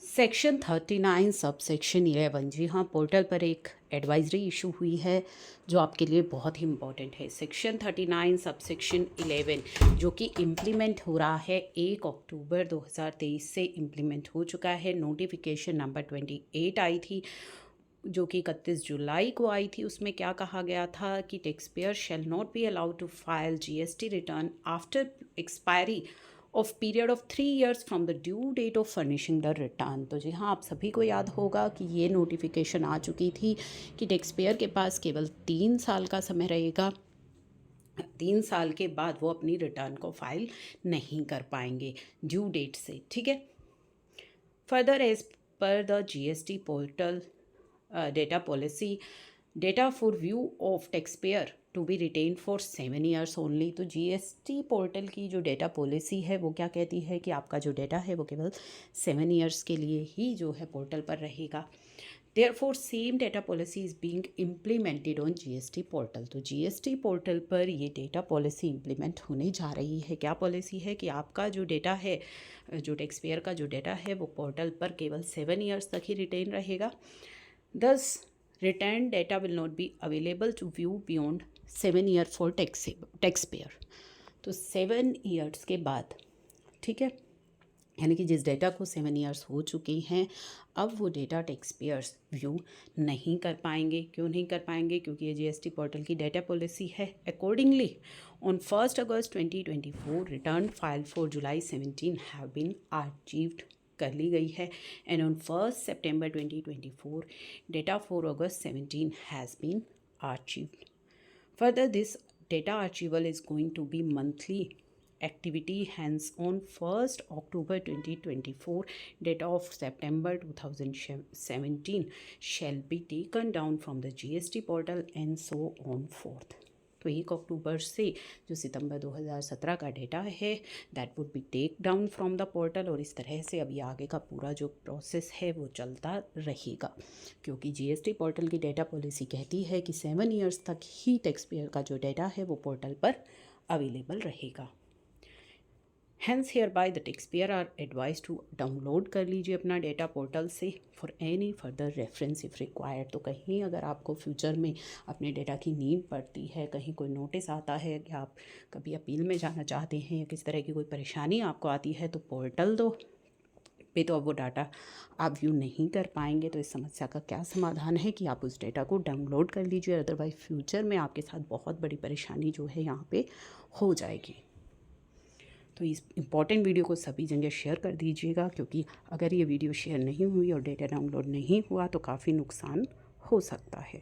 Section 39 sub section 11, जी हाँ, portal पर एक एडवाइजरी इशू हुई है जो आपके लिए बहुत ही इम्पॉर्टेंट है। सेक्शन 39 सब सेक्शन 11 जो कि इम्प्लीमेंट हो रहा है 1 अक्टूबर 2023 से इम्प्लीमेंट हो चुका है। नोटिफिकेशन नंबर 28 आई थी जो कि 31 जुलाई को आई थी। उसमें क्या कहा गया था कि tax payer shall not be allowed to file GST return after expiry of period of 3 years from the due date of furnishing the return. तो जी हाँ, आप सभी को याद होगा कि ये नोटिफिकेशन आ चुकी थी कि टैक्स पेयर के पास केवल 3 साल का समय रहेगा। 3 साल के बाद वो अपनी रिटर्न को फाइल नहीं कर पाएंगे ड्यू डेट से, ठीक है। Further as per the GST portal data policy, data for view of taxpayer to be retained for 7 years only। तो जीएसटी पोर्टल की जो डेटा पॉलिसी है वो क्या कहती है कि आपका जो डेटा है वो केवल 7 years के लिए ही जो है पोर्टल पर रहेगा। Therefore same data policy is being implemented on GST portal. तो जीएसटी पोर्टल पर ये डेटा पॉलिसी इम्प्लीमेंट होने जा रही है। क्या पॉलिसी है कि आपका जो डेटा है, जो टैक्स पेयर का जो डेटा है वो पोर्टल पर केवल 7 years तक ही रिटेन रहेगा। Thus, returned data will not be available to view beyond 7 year for taxpayer। तो 7 years के बाद, ठीक है, यानी कि जिस डेटा को 7 years हो चुके हैं अब वो डेटा टैक्स पेयर्स व्यू नहीं कर पाएंगे। क्यों नहीं कर पाएंगे? क्योंकि ये जीएसटी पोर्टल की डेटा पॉलिसी है। Accordingly on 1 August 2024 return file for July 17 have been archived कर ली गई है and on 1 September 2024 data for August 17 has been archived. Further this data archival is going to be monthly activity, hence on 1st October 2024 data of September 2017 shall be taken down from the GST portal and so on forth। तो 1 अक्टूबर से जो सितंबर 2017 का data है that would be take down from the portal, और इस तरह से अभी आगे का पूरा जो प्रोसेस है वो चलता रहेगा, क्योंकि जीएसटी पोर्टल की डेटा पॉलिसी कहती है कि 7 years तक ही टैक्स पेयर का जो डेटा है वो पोर्टल पर अवेलेबल रहेगा। Hence hereby the taxpayer are advised to download कर लीजिए अपना डेटा पोर्टल से for any further reference if required. तो कहीं अगर आपको फ्यूचर में अपने डेटा की नीड पड़ती है, कहीं कोई नोटिस आता है कि आप कभी अपील में जाना चाहते हैं या किस तरह की कोई परेशानी आपको आती है, तो पोर्टल दो पे तो अब वो डाटा आप व्यू नहीं कर पाएंगे। तो इस समस्या का क्या समाधान है कि आप उस डेटा को डाउनलोड कर लीजिए, अदरवाइज फ्यूचर में आपके साथ बहुत बड़ी परेशानी जो है यहाँ पे हो जाएगी। तो इस इम्पॉर्टेंट वीडियो को सभी जगह शेयर कर दीजिएगा, क्योंकि अगर ये वीडियो शेयर नहीं हुई और डेटा डाउनलोड नहीं हुआ तो काफ़ी नुकसान हो सकता है।